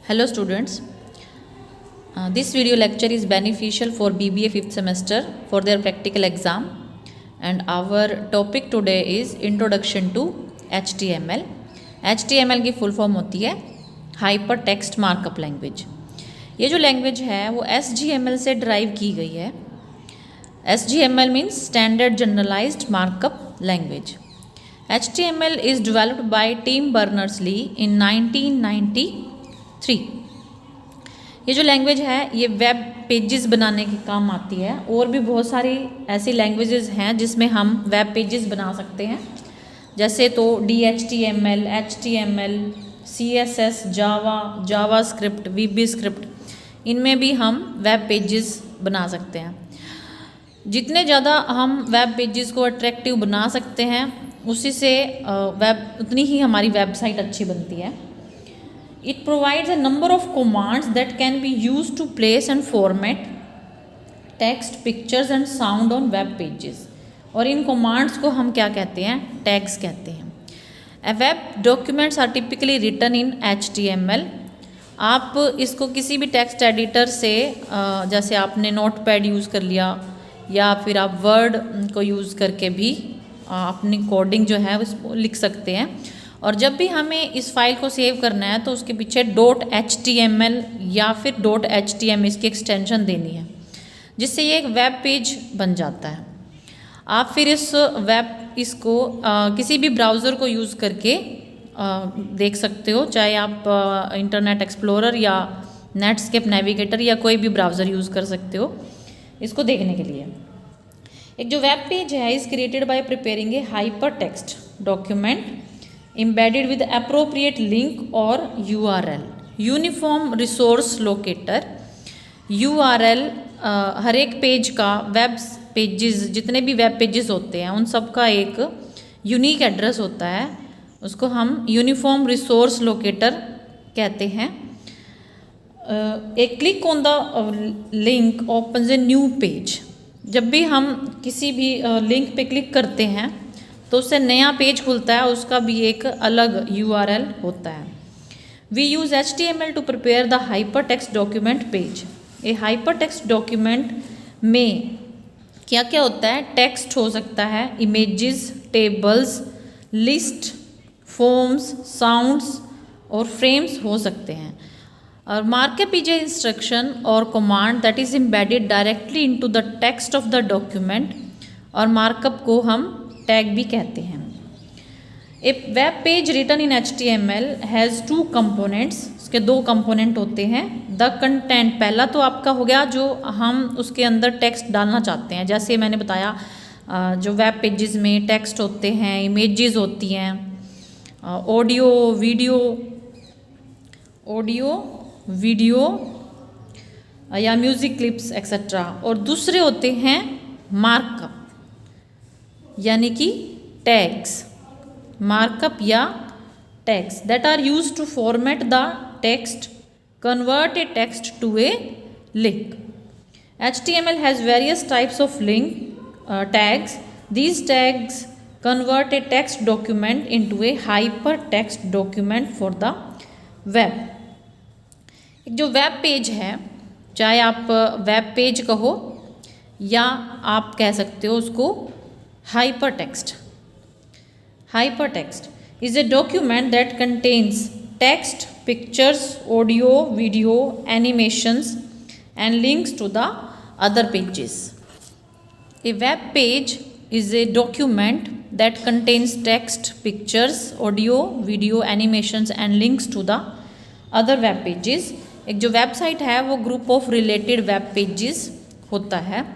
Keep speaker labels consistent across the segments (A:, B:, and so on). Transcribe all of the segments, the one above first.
A: Hello students, this video lecture is beneficial for BBA 5th semester for their practical exam, and our topic today is Introduction to HTML. HTML की full form होती है hyper text markup language. ये जो language है वो SGML से drive की गई है। SGML means standard generalized markup language. HTML is developed by Tim Berners-Lee in 1993। ये जो लैंग्वेज है ये वेब पेजेस बनाने के काम आती है। और भी बहुत सारी ऐसी लैंग्वेजेस हैं जिसमें हम वेब पेजेस बना सकते हैं, जैसे तो DHTML, HTML, CSS, JavaScript, VB script, इनमें भी हम वेब पेजेस बना सकते हैं। जितने ज़्यादा हम वेब पेजेस को अट्रैक्टिव बना सकते हैं उसी से उतनी ही हमारी वेबसाइट अच्छी बनती है। It provides a number of commands that can be used to place and format text, pictures and sound on web pages। और इन commands को हम क्या कहते हैं? Tags कहते हैं। A web documents are typically written in HTML। आप इसको किसी भी टेक्स्ट एडिटर से जैसे आपने नोटपैड यूज़ कर लिया या फिर आप वर्ड को यूज़ करके भी अपनी कोडिंग जो है उसको लिख सकते हैं। और जब भी हमें इस फाइल को सेव करना है तो उसके पीछे .html या फिर .htm इसकी एक्सटेंशन देनी है, जिससे ये एक वेब पेज बन जाता है। आप फिर इसको किसी भी ब्राउज़र को यूज़ करके देख सकते हो, चाहे आप इंटरनेट एक्सप्लोरर या नेटस्केप नेविगेटर या कोई भी ब्राउज़र यूज़ कर सकते हो इसको देखने के लिए। एक जो वेब पेज है is created by preparing A hyper text document embedded with appropriate link or URL। Uniform resource locator URL हर एक पेज का वेब पेजेस जितने भी वेब पेजेस होते हैं उन सब का एक यूनिक एड्रेस होता है, उसको हम यूनिफॉर्म रिसोर्स लोकेटर कहते हैं। एक click on the link opens a new page. जब भी हम किसी भी लिंक पे क्लिक करते हैं तो उससे नया पेज खुलता है, उसका भी एक अलग URL होता है। We use HTML to prepare the hyper text document page. A hyper text document में क्या क्या होता है? टेक्स्ट हो सकता है, images, tables, list, forms, sounds और फ्रेम्स हो सकते हैं। और मार्कअप इज ए इंस्ट्रक्शन और command that is embedded directly into the text of the document, और मार्कअप को हम टैग भी कहते हैं। A web page written in HTML has two components. इसके दो कंपोनेंट होते हैं। द कंटेंट, पहला तो आपका हो गया जो हम उसके अंदर टेक्स्ट डालना चाहते हैं, जैसे मैंने बताया जो वेब पेजेस में टेक्स्ट होते हैं, इमेजेस होती हैं, ऑडियो वीडियो या म्यूज़िक क्लिप्स एक्सेट्रा। और दूसरे होते हैं मार्कअप यानी कि टैग्स, मार्कअप या tags that are used to format the text, convert a text to a link. HTML has various types of link tags. These tags convert a text document into a hyper text document for the web. एक जो web page है, चाहे आप web page कहो या आप कह सकते हो उसको hypertext। Hypertext is a document that contains text, pictures, audio, video, animations and links to the other pages। A web page is a document that contains text, pictures, audio, video, animations and links to the other web pages। एक जो website है वो group of related web pages होता है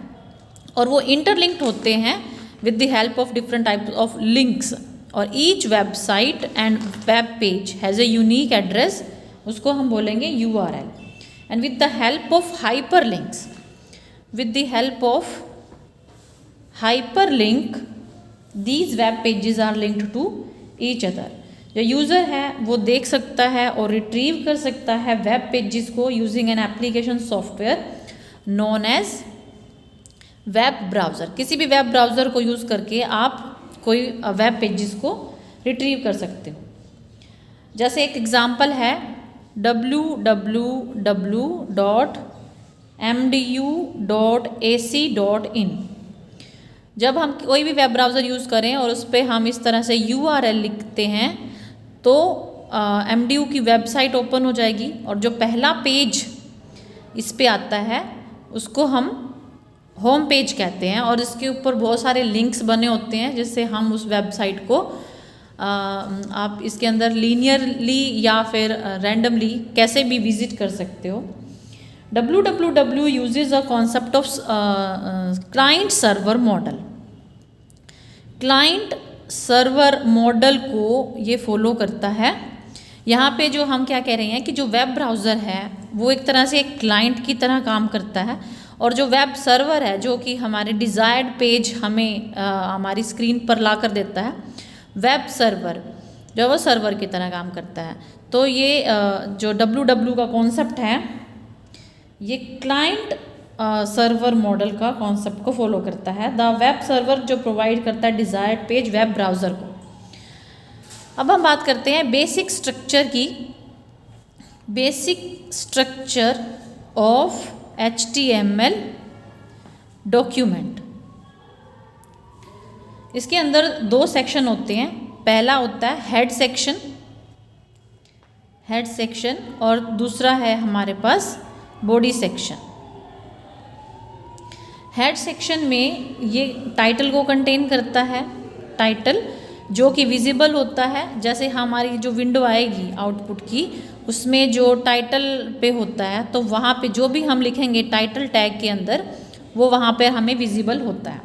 A: और वो interlinked होते हैं with the help of different types of links। और each website and web page has a unique address, उसको हम बोलेंगे URL। and with the help of hyperlink these web pages are linked to each other। जो user है वो देख सकता है और रिट्रीव कर सकता है वेब पेजेस को using an application software known as web browser. किसी भी वेब ब्राउज़र को यूज़ करके आप कोई वेब पेजेस को रिट्रीव कर सकते हो। जैसे एक एग्ज़ाम्पल है www.mdu.ac.in। जब हम कोई भी वेब ब्राउज़र यूज़ करें और उस पर हम इस तरह से URL लिखते हैं तो MDU की वेबसाइट ओपन हो जाएगी और जो पहला पेज इस पे आता है उसको हम होम पेज कहते हैं और इसके ऊपर बहुत सारे लिंक्स बने होते हैं जिससे हम उस वेबसाइट को आप इसके अंदर लीनियरली या फिर रैंडमली कैसे भी विजिट कर सकते हो। www uses a concept of client server model। Client server model को ये फॉलो करता है। यहाँ पे जो हम क्या कह रहे हैं कि जो वेब ब्राउज़र है वो एक तरह से एक क्लाइंट की तरह काम करता है और जो वेब सर्वर है जो कि हमारे डिज़ायर्ड पेज हमें हमारी स्क्रीन पर ला कर देता है, वेब सर्वर जो वो सर्वर की तरह काम करता है। तो ये जो www का कॉन्सेप्ट है ये क्लाइंट सर्वर मॉडल का कॉन्सेप्ट को फॉलो करता है। द वेब सर्वर जो प्रोवाइड करता है डिज़ायर्ड पेज वेब ब्राउज़र को। अब हम बात करते हैं बेसिक स्ट्रक्चर की। Basic structure of HTML document. इसके अंदर दो सेक्शन होते हैं। पहला होता है हेड सेक्शन और दूसरा है हमारे पास बॉडी सेक्शन। हेड सेक्शन में ये टाइटल को कंटेन करता है, टाइटल जो कि विजिबल होता है। जैसे हमारी जो विंडो आएगी आउटपुट की उसमें जो टाइटल पे होता है तो वहाँ पे जो भी हम लिखेंगे टाइटल टैग के अंदर वो वहाँ पे हमें विजिबल होता है।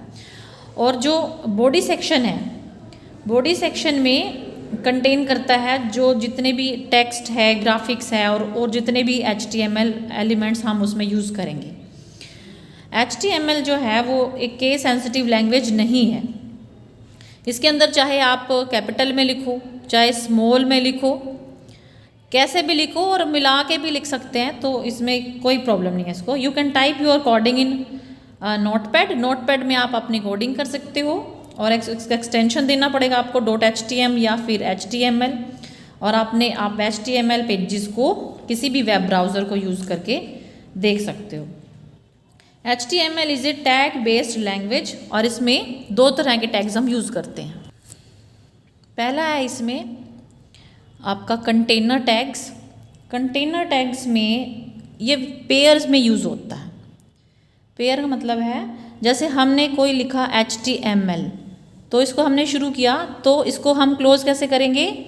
A: और जो बॉडी सेक्शन है, बॉडी सेक्शन में कंटेन करता है जो जितने भी टेक्स्ट है, ग्राफिक्स है और जितने भी HTML एलिमेंट्स हम उसमें यूज़ करेंगे। HTML जो है वो एक केस सेंसिटिव लैंग्वेज नहीं है। इसके अंदर चाहे आप कैपिटल में लिखो चाहे स्मॉल में लिखो, कैसे भी लिखो और मिला के भी लिख सकते हैं, तो इसमें कोई प्रॉब्लम नहीं है इसको। You can type your coding in notepad में आप अपनी कोडिंग कर सकते हो और इसका एक्सटेंशन देना पड़ेगा आपको .htm या फिर HTML और आप HTML पेजेस को किसी भी वेब ब्राउज़र को यूज़ करके देख सकते हो। HTML is a tag based language और इसमें दो तरह के टैग्स हम यूज़ करते हैं। पहला है इसमें आपका कंटेनर टैग्स। कंटेनर टैग्स में ये पेयर्स में यूज़ होता है। पेयर का मतलब है जैसे हमने कोई लिखा HTML तो इसको हमने शुरू किया तो इसको हम क्लोज कैसे करेंगे,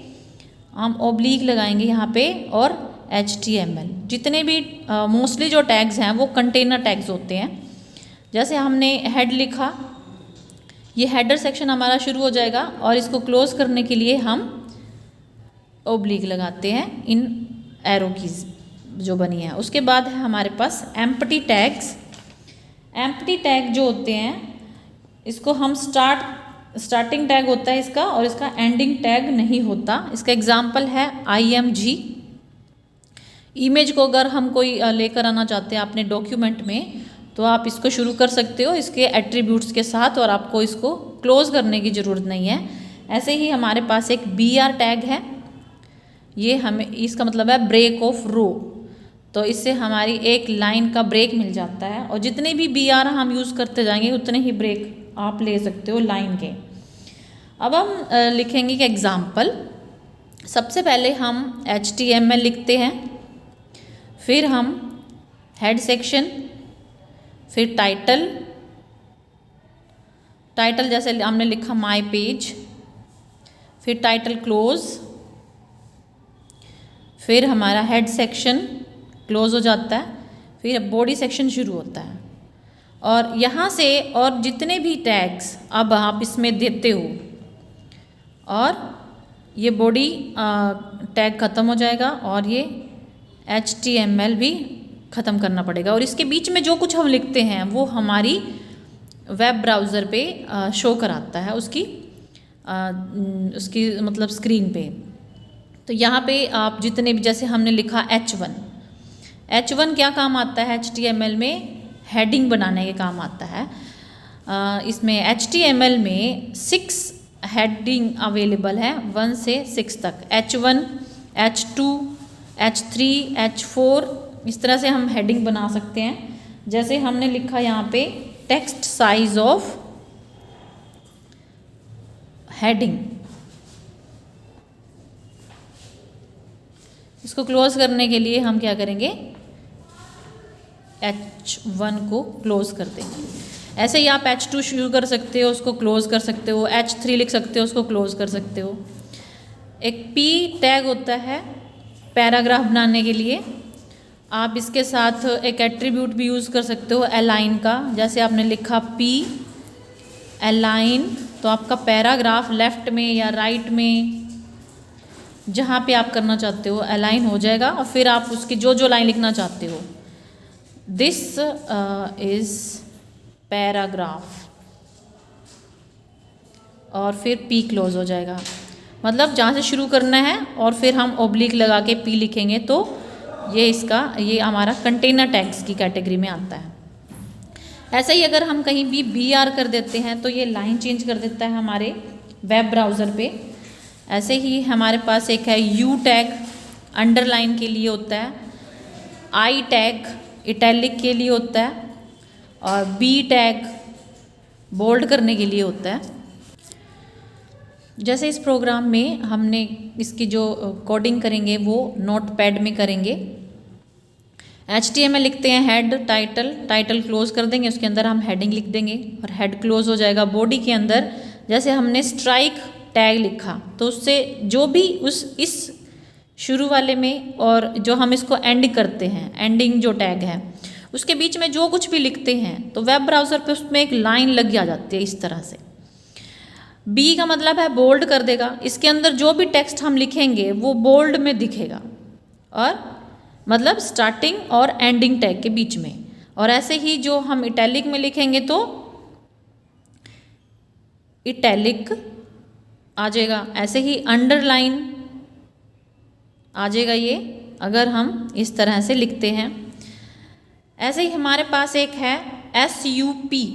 A: हम ऑब्लिक लगाएंगे यहाँ पे और HTML। जितने भी मोस्टली जो टैग्स हैं वो कंटेनर टैग्स होते हैं। जैसे हमने हेड लिखा, ये हेडर सेक्शन हमारा शुरू हो जाएगा और इसको क्लोज करने के लिए हम ऑब्लिक लगाते हैं इन एरो कीज जो बनी है। उसके बाद है हमारे पास एम्प्टी टैग्स। एम्प्टी टैग जो होते हैं इसको हम स्टार्टिंग टैग होता है इसका और इसका एंडिंग टैग नहीं होता। इसका एग्जाम्पल है IMG। इमेज को अगर हम कोई लेकर आना चाहते हैं अपने डॉक्यूमेंट में तो आप इसको शुरू कर सकते हो इसके एट्रीब्यूट्स के साथ और आपको इसको क्लोज करने की ज़रूरत नहीं है। ऐसे ही हमारे पास एक BR टैग है, ये हमें इसका मतलब है ब्रेक ऑफ रो, तो इससे हमारी एक लाइन का ब्रेक मिल जाता है और जितने भी BR हम यूज़ करते जाएंगे उतने ही ब्रेक आप ले सकते हो लाइन के। अब हम लिखेंगे कि एग्ज़ाम्पल। सबसे पहले हम HTML लिखते हैं, फिर हम हेड सेक्शन, फिर टाइटल जैसे हमने लिखा माय पेज, फिर टाइटल क्लोज, फिर हमारा हेड सेक्शन क्लोज हो जाता है, फिर बॉडी सेक्शन शुरू होता है। और यहाँ से और जितने भी टैग्स अब आप इसमें देते हो और ये बॉडी टैग ख़त्म हो जाएगा और ये HTML भी ख़त्म करना पड़ेगा। और इसके बीच में जो कुछ हम लिखते हैं वो हमारी वेब ब्राउज़र पे शो कराता है उसकी मतलब स्क्रीन पे। तो यहाँ पे आप जितने भी जैसे हमने लिखा H1 क्या काम आता है HTML में, हेडिंग बनाने के काम आता है। इसमें HTML में 6 हेडिंग अवेलेबल है 1 से 6 तक। H1, H2, H3, H4, इस तरह से हम हेडिंग बना सकते हैं। जैसे हमने लिखा यहाँ पे टेक्स्ट साइज ऑफ हेडिंग, इसको क्लोज करने के लिए हम क्या करेंगे, H1 को क्लोज कर देंगे। ऐसे ही आप H2 शुरू कर सकते हो, उसको क्लोज कर सकते हो, H3 लिख सकते हो, उसको क्लोज कर सकते हो। एक P टैग होता है पैराग्राफ बनाने के लिए, आप इसके साथ एक एट्रीब्यूट भी यूज़ कर सकते हो अलाइन का। जैसे आपने लिखा P अलाइन, तो आपका पैराग्राफ लेफ्ट में या राइट में जहाँ पे आप करना चाहते हो अलाइन हो जाएगा, और फिर आप उसकी जो जो लाइन लिखना चाहते हो, दिस इज पैराग्राफ, और फिर P क्लोज हो जाएगा। मतलब जहाँ से शुरू करना है और फिर हम ओब्लिक लगा के P लिखेंगे तो ये हमारा कंटेनर टैग्स की कैटेगरी में आता है। ऐसे ही अगर हम कहीं भी BR कर देते हैं तो ये लाइन चेंज कर देता है हमारे वेब ब्राउज़र पे। ऐसे ही हमारे पास एक है U टैग, अंडरलाइन के लिए होता है, I टैग इटैलिक के लिए होता है, और B टैग बोल्ड करने के लिए होता है। जैसे इस प्रोग्राम में हमने इसकी जो कोडिंग करेंगे वो नोटपैड में करेंगे। HTML लिखते हैं हेड टाइटल क्लोज कर देंगे, उसके अंदर हम हेडिंग लिख देंगे और हेड क्लोज हो जाएगा। बॉडी के अंदर जैसे हमने स्ट्राइक टैग लिखा तो उससे जो भी इस शुरू वाले में और जो हम इसको एंड करते हैं, एंडिंग जो टैग है उसके बीच में जो कुछ भी लिखते हैं तो वेब ब्राउज़र पे उसमें एक लाइन लग आ जाती है इस तरह से। B का मतलब है बोल्ड कर देगा, इसके अंदर जो भी टेक्स्ट हम लिखेंगे वो बोल्ड में दिखेगा, और मतलब स्टार्टिंग और एंडिंग टैग के बीच में। और ऐसे ही जो हम इटैलिक में लिखेंगे तो इटैलिक आ जाएगा, ऐसे ही अंडरलाइन आ जाएगा ये अगर हम इस तरह से लिखते हैं। ऐसे ही हमारे पास एक है SUP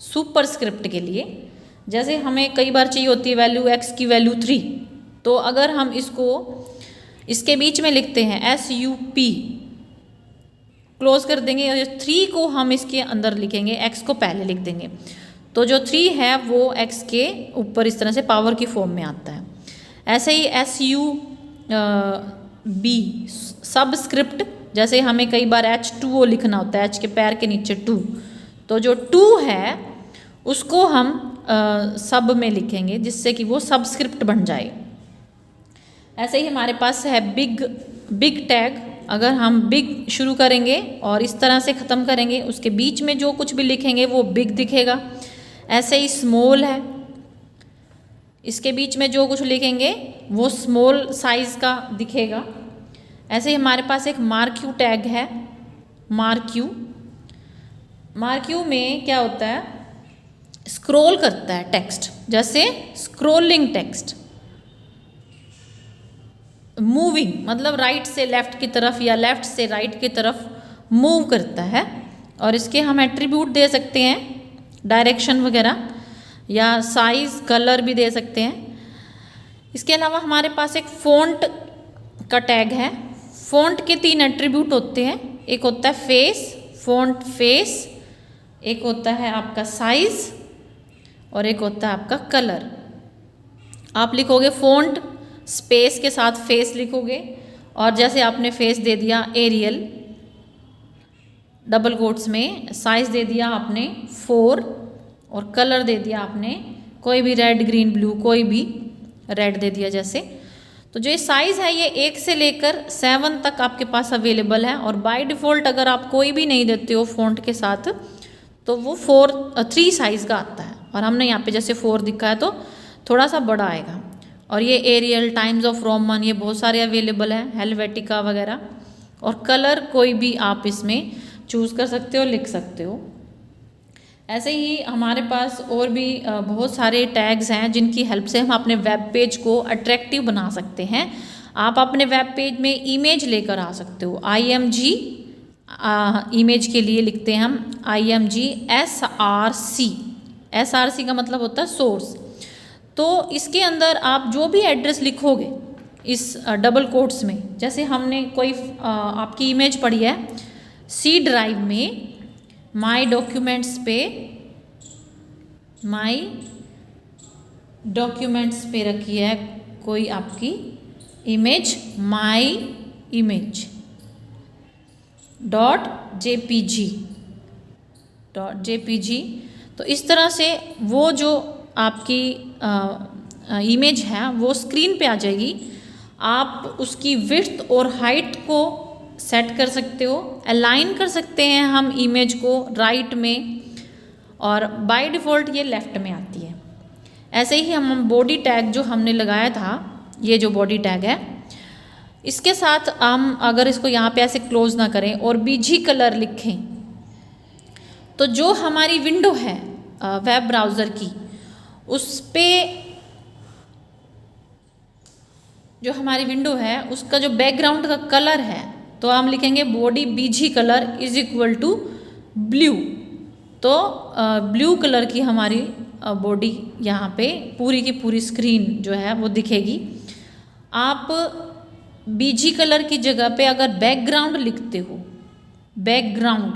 A: सुपरस्क्रिप्ट के लिए। जैसे हमें कई बार चाहिए होती है वैल्यू x की वैल्यू 3, तो अगर हम इसके बीच में लिखते हैं SUP क्लोज कर देंगे, और 3 को हम इसके अंदर लिखेंगे, x को पहले लिख देंगे, तो जो 3 है वो x के ऊपर इस तरह से पावर की फॉर्म में आता है। ऐसे ही SUB सबस्क्रिप्ट, जैसे हमें कई बार H2O लिखना होता है, H के पैर के नीचे 2, तो जो 2 है उसको हम सब में लिखेंगे जिससे कि वो सबस्क्रिप्ट बन जाए। ऐसे ही हमारे पास है बिग टैग, अगर हम बिग शुरू करेंगे और इस तरह से ख़त्म करेंगे, उसके बीच में जो कुछ भी लिखेंगे वो बिग दिखेगा। ऐसे ही स्मॉल है, इसके बीच में जो कुछ लिखेंगे वो स्मॉल साइज़ का दिखेगा। ऐसे ही हमारे पास एक मार्क्यू टैग है, मार्क्यू में क्या होता है, स्क्रॉल करता है टेक्स्ट, जैसे स्क्रॉलिंग टेक्स्ट, मूविंग मतलब राइट से लेफ्ट की तरफ या लेफ्ट से राइट की तरफ मूव करता है। और इसके हम एट्रीब्यूट दे सकते हैं, डायरेक्शन वगैरह, या साइज कलर भी दे सकते हैं। इसके अलावा हमारे पास एक फ़ॉन्ट का टैग है। फ़ॉन्ट के 3 एट्रीब्यूट होते हैं, एक होता है फेस, फ़ॉन्ट फेस, एक होता है आपका साइज़, और एक होता है आपका कलर। आप लिखोगे फ़ॉन्ट स्पेस के साथ फेस लिखोगे, और जैसे आपने फेस दे दिया एरियल डबल कोट्स में, साइज़ दे दिया आपने 4, और कलर दे दिया आपने कोई भी रेड ग्रीन ब्लू, कोई भी रेड दे दिया जैसे। तो जो ये साइज़ है ये 1 से लेकर 7 तक आपके पास अवेलेबल है, और बाय डिफ़ॉल्ट अगर आप कोई भी नहीं देते हो फ़ॉन्ट के साथ तो वो 3 साइज़ का आता है, और हमने यहाँ पे जैसे 4 दिखा है तो थोड़ा सा बड़ा आएगा। और ये एरियल, टाइम्स ऑफ रोमन, ये बहुत सारे अवेलेबल हैं, हेलवेटिका वगैरह। और कलर कोई भी आप इसमें चूज़ कर सकते हो, लिख सकते हो। ऐसे ही हमारे पास और भी बहुत सारे टैग्स हैं जिनकी हेल्प से हम अपने वेब पेज को अट्रैक्टिव बना सकते हैं। आप अपने वेब पेज में इमेज लेकर आ सकते हो। IMG इमेज के लिए लिखते हैं हम IMG SRC का मतलब होता है सोर्स। तो इसके अंदर आप जो भी एड्रेस लिखोगे इस डबल कोट्स में, जैसे हमने कोई आपकी इमेज पड़ी है सी ड्राइव में, माय डॉक्यूमेंट्स पे रखी है कोई आपकी इमेज, माय इमेज .jpg। तो इस तरह से वो जो आपकी इमेज है वो स्क्रीन पे आ जाएगी। आप उसकी विड्थ और हाइट को सेट कर सकते हो, अलाइन कर सकते हैं हम इमेज को राइट में, और बाय डिफ़ॉल्ट ये लेफ़्ट में आती है। ऐसे ही हम बॉडी टैग जो हमने लगाया था, ये जो बॉडी टैग है, इसके साथ हम अगर इसको यहाँ पे ऐसे क्लोज ना करें और बीजी कलर लिखें, तो जो हमारी विंडो है वेब ब्राउज़र की, उस पे जो हमारी विंडो है उसका जो बैकग्राउंड का कलर है, तो हम लिखेंगे body BG colour is equal to blue. तो ब्लू कलर की हमारी बॉडी यहाँ पे पूरी की पूरी स्क्रीन जो है वो दिखेगी। आप बीजी कलर की जगह पे अगर बैकग्राउंड लिखते हो, बैकग्राउंड,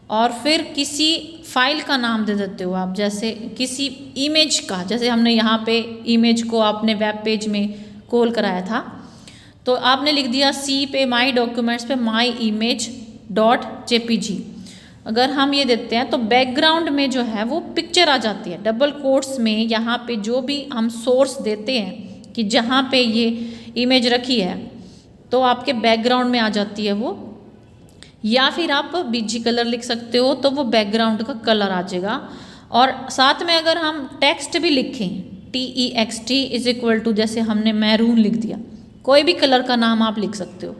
A: और फिर किसी फाइल का नाम दे देते हो आप, जैसे किसी इमेज का, जैसे हमने यहाँ पे इमेज को आपने वेब पेज में कॉल कराया था, तो आपने लिख दिया सी पे माई डॉक्यूमेंट्स पे माई इमेज .jpg। अगर हम ये देते हैं तो बैकग्राउंड में जो है वो पिक्चर आ जाती है डबल कोट्स में। यहाँ पे जो भी हम सोर्स देते हैं कि जहाँ पे ये इमेज रखी है, तो आपके बैकग्राउंड में आ जाती है वो, या फिर आप बीजी कलर लिख सकते हो तो वो बैकग्राउंड का कलर आ जाएगा। और साथ में अगर हम टेक्स्ट भी लिखें, TEXT इज इक्वल टू, जैसे हमने मैरून लिख दिया, कोई भी कलर का नाम आप लिख सकते हो,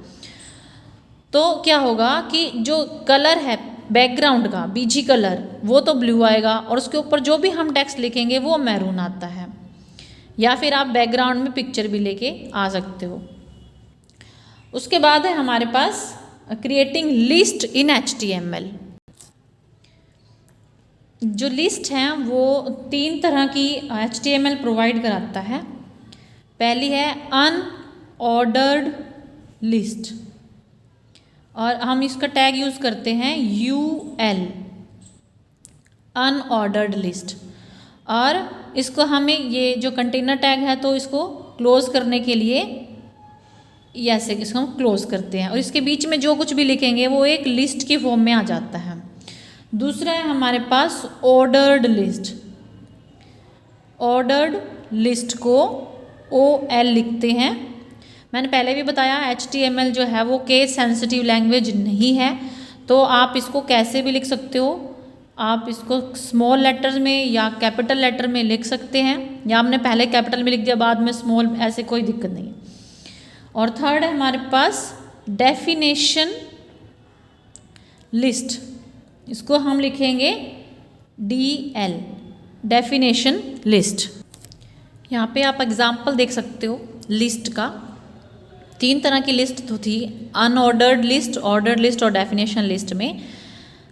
A: तो क्या होगा कि जो कलर है बैकग्राउंड का बीजी कलर, वो तो ब्लू आएगा, और उसके ऊपर जो भी हम टेक्स्ट लिखेंगे वो मैरून आता है। या फिर आप बैकग्राउंड में पिक्चर भी लेके आ सकते हो। उसके बाद है हमारे पास क्रिएटिंग लिस्ट इन HTML। जो लिस्ट हैं वो 3 तरह की HTML प्रोवाइड कराता है। पहली है अनऑर्डर्ड लिस्ट, और हम इसका टैग यूज़ करते हैं UL, अनऑर्डर्ड लिस्ट। और इसको हमें, ये जो कंटेनर टैग है, तो इसको क्लोज करने के लिए ऐसे इसको हम क्लोज करते हैं, और इसके बीच में जो कुछ भी लिखेंगे वो एक लिस्ट की फॉर्म में आ जाता है। दूसरा है हमारे पास ऑर्डर्ड लिस्ट। ऑर्डर्ड लिस्ट को OL लिखते हैं। मैंने पहले भी बताया HTML जो है वो केस सेंसिटिव लैंग्वेज नहीं है, तो आप इसको कैसे भी लिख सकते हो। आप इसको स्मॉल लेटर में या कैपिटल लेटर में लिख सकते हैं, या हमने पहले कैपिटल में लिख दिया बाद में स्मॉल, ऐसे कोई दिक्कत नहीं है। और थर्ड है हमारे पास डेफिनेशन लिस्ट, इसको हम लिखेंगे DL, डेफिनेशन लिस्ट। यहाँ पे आप एग्जाम्पल देख सकते हो लिस्ट का। 3 तरह की लिस्ट तो थी, अनऑर्डर्ड लिस्ट, ऑर्डर्ड लिस्ट और डेफिनेशन लिस्ट में।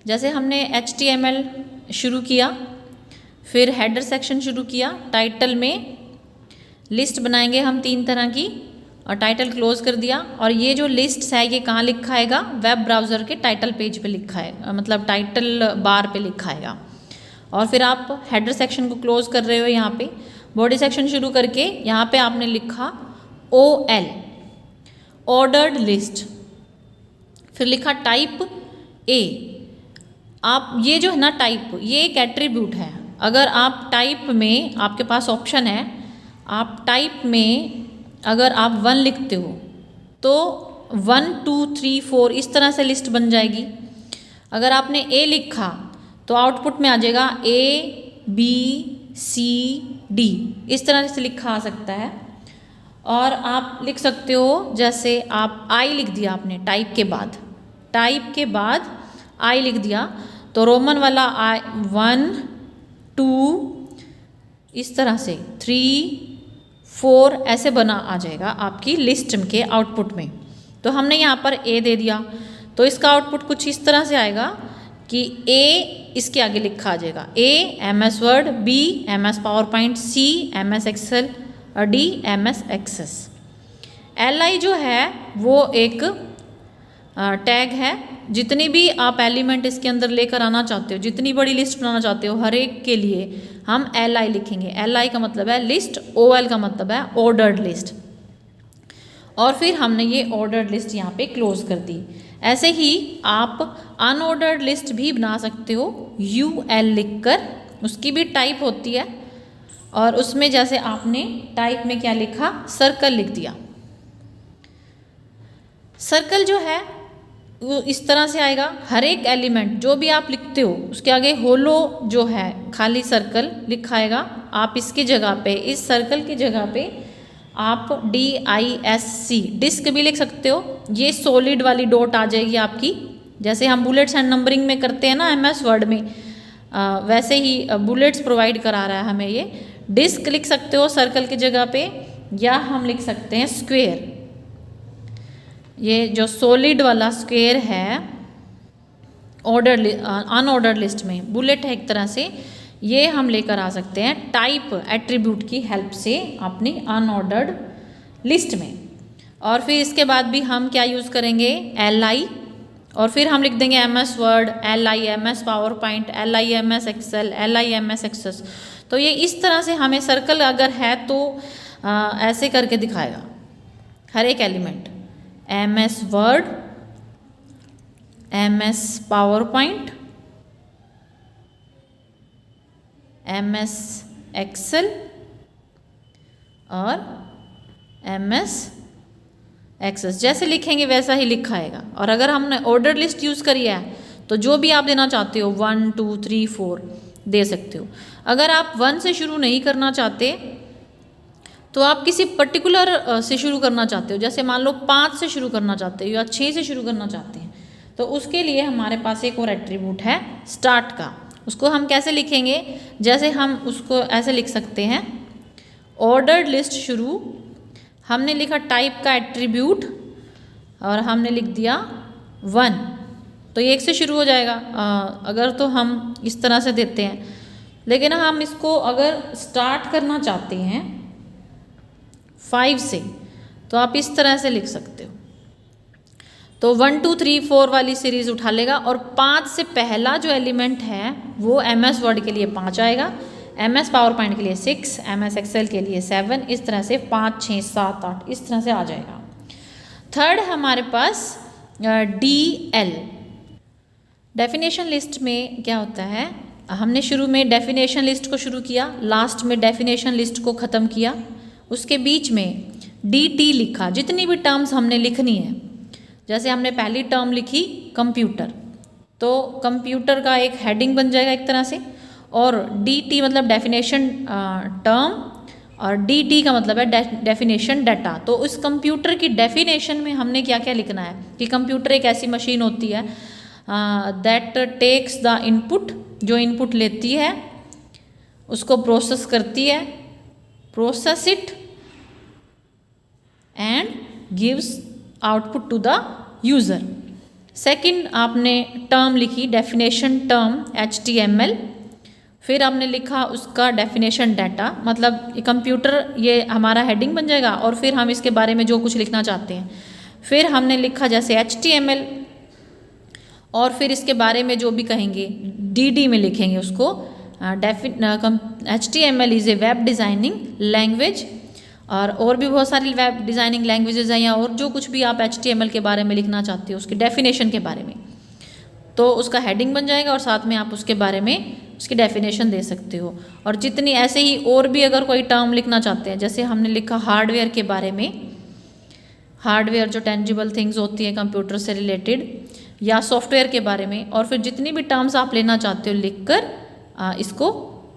A: जैसे हमने HTML शुरू किया, फिर हेडर सेक्शन शुरू किया, टाइटल में लिस्ट बनाएंगे हम 3 तरह की, और टाइटल क्लोज कर दिया। और ये जो लिस्ट है ये कहाँ लिखा आएगा, वेब ब्राउज़र के टाइटल पेज पे लिखा है, मतलब टाइटल बार पे लिखा आएगा। और फिर आप हेडर सेक्शन को क्लोज कर रहे हो, यहाँ पे बॉडी सेक्शन शुरू करके यहाँ पे आपने लिखा OL, ऑर्डर्ड लिस्ट, फिर लिखा टाइप A। आप ये जो है ना टाइप, ये एक एट्रीब्यूट है। अगर आप टाइप में, आपके पास ऑप्शन है, आप टाइप में अगर आप 1 लिखते हो तो 1 2 3 4 इस तरह से लिस्ट बन जाएगी। अगर आपने A लिखा तो आउटपुट में आ जाएगा A B C D, इस तरह से लिखा आ सकता है। और आप लिख सकते हो, जैसे आप I लिख दिया आपने टाइप के बाद I लिख दिया, तो रोमन वाला I 1 2 इस तरह से 3 4 ऐसे बना आ जाएगा आपकी लिस्ट के आउटपुट में। तो हमने यहाँ पर A दे दिया, तो इसका आउटपुट कुछ इस तरह से आएगा कि A इसके आगे लिखा आ जाएगा, A MS Word, B MS Power Point, C MS Excel और D MS एक्सेस। li जो है वो एक टैग है। जितनी भी आप एलिमेंट इसके अंदर लेकर आना चाहते हो, जितनी बड़ी लिस्ट बनाना चाहते हो, हर एक के लिए हम li लिखेंगे। li का मतलब है लिस्ट, ol का मतलब है ऑर्डर्ड लिस्ट। और फिर हमने ये ऑर्डर्ड लिस्ट यहाँ पे क्लोज कर दी। ऐसे ही आप अनऑर्डर्ड लिस्ट भी बना सकते हो ul लिखकर, उसकी भी टाइप होती है। और उसमें जैसे आपने टाइप में क्या लिखा, सर्कल लिख दिया। सर्कल जो है वो इस तरह से आएगा, हर एक एलिमेंट जो भी आप लिखते हो उसके आगे होलो जो है खाली सर्कल लिखा आएगा। आप इसकी जगह पे, इस सर्कल की जगह पे आप DISC डिस्क भी लिख सकते हो। ये सॉलिड वाली डॉट आ जाएगी आपकी, जैसे हम बुलेट्स एंड नंबरिंग में करते हैं ना MS वर्ड में, वैसे ही बुलेट्स प्रोवाइड करा रहा है हमें ये। डिस्क लिख सकते हो सर्कल की जगह पे, या हम लिख सकते हैं स्क्वेयर। ये जो सॉलिड वाला स्क्वेयर है अनऑर्डर्ड लिस्ट में, बुलेट है एक तरह से, ये हम लेकर आ सकते हैं टाइप एट्रीब्यूट की हेल्प से अपनी अनऑर्डर्ड लिस्ट में। और फिर इसके बाद भी हम क्या यूज़ करेंगे, li, और फिर हम लिख देंगे MS Word, li MS Power Point, li MS Excel, li MS Access. तो ये इस तरह से हमें सर्कल अगर है तो ऐसे करके दिखाएगा हर एक element, MS Word, MS Power Point, MS Excel और MS एक्सेस। जैसे लिखेंगे वैसा ही लिखाएगा। और अगर हमने ऑर्डर लिस्ट यूज़ करी है तो जो भी आप देना चाहते हो 1 2 3 4 दे सकते हो। अगर आप 1 से शुरू नहीं करना चाहते तो आप किसी पर्टिकुलर से शुरू करना चाहते हो, जैसे मान लो 5 से शुरू करना चाहते हो या 6 से शुरू करना चाहते हैं, तो उसके लिए हमारे पास एक और एट्रीब्यूट है स्टार्ट का। उसको हम कैसे लिखेंगे, जैसे हम उसको ऐसे लिख सकते हैं, ऑर्डर्ड लिस्ट शुरू, हमने लिखा टाइप का एट्रीब्यूट और हमने लिख दिया 1, तो ये 1 से शुरू हो जाएगा। अगर तो हम इस तरह से देते हैं, लेकिन हम इसको अगर स्टार्ट करना चाहते हैं 5 से, तो आप इस तरह से लिख सकते हो। तो 1 2 3 4 वाली सीरीज उठा लेगा, और 5 से पहला जो एलिमेंट है वो MS वर्ड के लिए 5 आएगा, MS पावर पॉइंट के लिए 6, MS एक्सेल के लिए 7, इस तरह से 5 6 7 8 इस तरह से आ जाएगा। थर्ड हमारे पास DL। डेफिनेशन लिस्ट में क्या होता है, हमने शुरू में डेफिनेशन लिस्ट को शुरू किया, लास्ट में डेफिनेशन लिस्ट को ख़त्म किया, उसके बीच में DT लिखा। जितनी भी टर्म्स हमने लिखनी है, जैसे हमने पहली टर्म लिखी कंप्यूटर, तो कंप्यूटर का एक हेडिंग बन जाएगा एक तरह से, और DT मतलब डेफिनेशन टर्म, और DD का मतलब है डेफिनेशन डाटा। तो उस कंप्यूटर की डेफिनेशन में हमने क्या क्या लिखना है कि कंप्यूटर एक ऐसी मशीन होती है दैट टेक्स द इनपुट, जो इनपुट लेती है उसको प्रोसेस करती है, process it and gives output to the user. Second आपने टर्म लिखी डेफिनेशन टर्म HTML, फिर आपने लिखा उसका डेफिनेशन डाटा, मतलब कंप्यूटर ये हमारा हेडिंग बन जाएगा, और फिर हम इसके बारे में जो कुछ लिखना चाहते हैं, फिर हमने लिखा जैसे HTML, और फिर इसके बारे में जो भी कहेंगे DD में लिखेंगे उसको। HTML is a web designing language, और भी बहुत सारी वेब डिज़ाइनिंग लैंग्वेजेस हैं, या और जो कुछ भी आप HTML के बारे में लिखना चाहते हो उसकी डेफिनेशन के बारे में, तो उसका हेडिंग बन जाएगा और साथ में आप उसके बारे में उसकी डेफिनेशन दे सकते हो। और जितनी ऐसे ही और भी अगर कोई टर्म लिखना चाहते हैं, जैसे हमने लिखा हार्डवेयर के बारे में, हार्डवेयर जो टेंजिबल थिंग्स होती हैं कंप्यूटर से रिलेटेड, या सॉफ्टवेयर के बारे में, और फिर जितनी भी टर्म्स आप लेना चाहते हो लिखकर इसको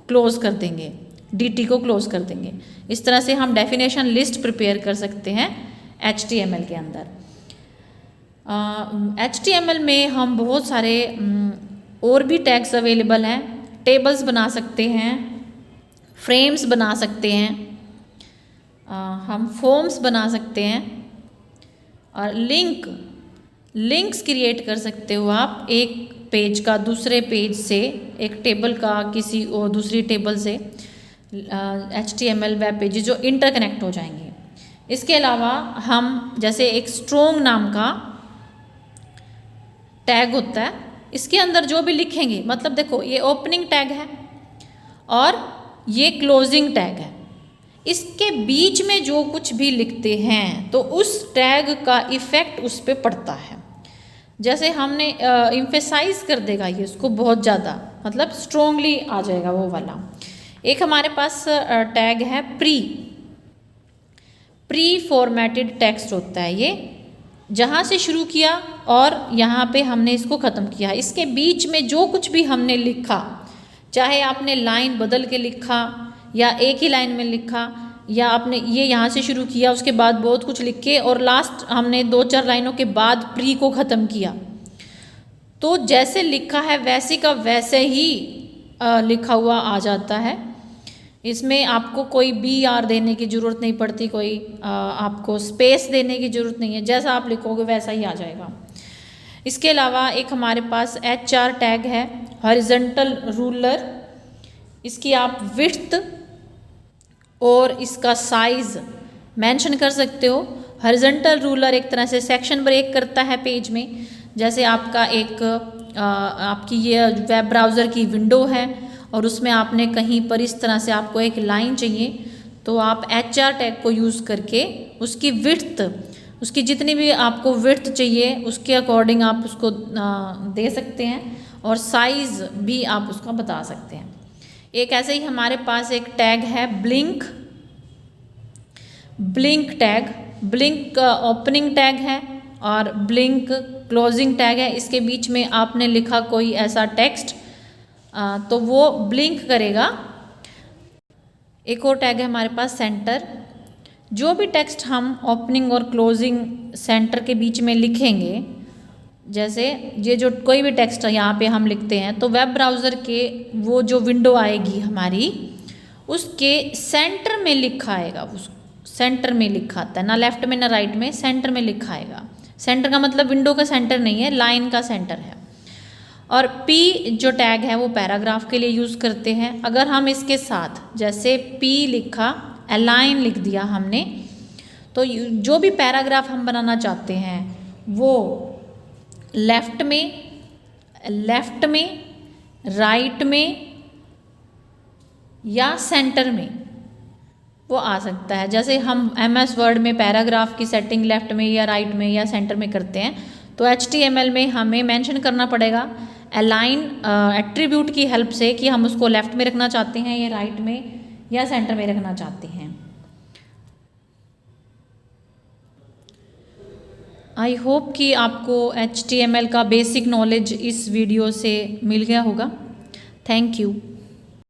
A: क्लोज कर देंगे, DT को क्लोज कर देंगे। इस तरह से हम डेफिनेशन लिस्ट प्रिपेयर कर सकते हैं HTML के अंदर। HTML में हम बहुत सारे और भी टैग्स अवेलेबल हैं, टेबल्स बना सकते हैं, फ्रेम्स बना सकते हैं, हम फॉर्म्स बना सकते हैं, और लिंक्स क्रिएट कर सकते हो आप एक पेज का दूसरे पेज से, एक टेबल का किसी और दूसरी टेबल से, HTML वेब पेजेस जो इंटरकनेक्ट हो जाएंगे। इसके अलावा हम जैसे एक स्ट्रोंग नाम का टैग होता है, इसके अंदर जो भी लिखेंगे, मतलब देखो ये ओपनिंग टैग है और ये क्लोजिंग टैग है, इसके बीच में जो कुछ भी लिखते हैं तो उस टैग का इफ़ेक्ट उस पर पड़ता है। जैसे हमने इम्फेसाइज कर देगा ये उसको बहुत ज़्यादा, मतलब स्ट्रोंगली आ जाएगा वो वाला। एक हमारे पास टैग है प्री फॉर्मेटेड टेक्स्ट होता है, ये जहाँ से शुरू किया और यहाँ पे हमने इसको ख़त्म किया। इसके बीच में जो कुछ भी हमने लिखा, चाहे आपने लाइन बदल के लिखा या एक ही लाइन में लिखा, या आपने ये यहाँ से शुरू किया उसके बाद बहुत कुछ लिख के और लास्ट हमने 2-4 लाइनों के बाद प्री को ख़त्म किया, तो जैसे लिखा है वैसे का वैसे ही लिखा हुआ आ जाता है। इसमें आपको कोई BR देने की ज़रूरत नहीं पड़ती, कोई आपको स्पेस देने की ज़रूरत नहीं है, जैसा आप लिखोगे वैसा ही आ जाएगा। इसके अलावा एक हमारे पास HR टैग है, हॉरिजॉन्टल रूलर। इसकी आप विड्थ और इसका साइज़ मेंशन कर सकते हो। हॉरिजॉन्टल रूलर एक तरह से सेक्शन ब्रेक करता है पेज में। जैसे आपका एक आपकी ये वेब ब्राउज़र की विंडो है और उसमें आपने कहीं पर इस तरह से आपको एक लाइन चाहिए, तो आप HR टैग को यूज़ करके उसकी विड्थ, उसकी जितनी भी आपको विड्थ चाहिए उसके अकॉर्डिंग आप उसको दे सकते हैं और साइज़ भी आप उसका बता सकते हैं। एक ऐसे ही हमारे पास एक टैग है blink tag. Blink opening tag है और ब्लिंक क्लोजिंग टैग है। इसके बीच में आपने लिखा कोई ऐसा टेक्स्ट तो वो ब्लिंक करेगा। एक और टैग है हमारे पास सेंटर। जो भी टेक्स्ट हम ओपनिंग और क्लोजिंग सेंटर के बीच में लिखेंगे, जैसे ये जो कोई भी टेक्स्ट यहाँ पे हम लिखते हैं तो वेब ब्राउज़र के वो जो विंडो आएगी हमारी, उसके सेंटर में लिखा आएगा। उस सेंटर में लिखा आता है, ना लेफ्ट में ना राइट में, सेंटर में लिखा आएगा। सेंटर का मतलब विंडो का सेंटर नहीं है, लाइन का सेंटर है। और P जो टैग है वो पैराग्राफ के लिए यूज़ करते हैं। अगर हम इसके साथ जैसे P लिखा, अलाइन लिख दिया हमने, तो जो भी पैराग्राफ हम बनाना चाहते हैं वो लेफ्ट में, राइट में या सेंटर में वो आ सकता है। जैसे हम MS वर्ड में पैराग्राफ की सेटिंग लेफ्ट में या राइट में या सेंटर में करते हैं, तो HTML में हमें मेंशन करना पड़ेगा अलाइन एट्रीब्यूट की हेल्प से कि हम उसको लेफ्ट में रखना चाहते हैं या राइट में या सेंटर में रखना चाहते हैं। आई होप कि आपको HTML का बेसिक नॉलेज इस वीडियो से मिल गया होगा। Thank you.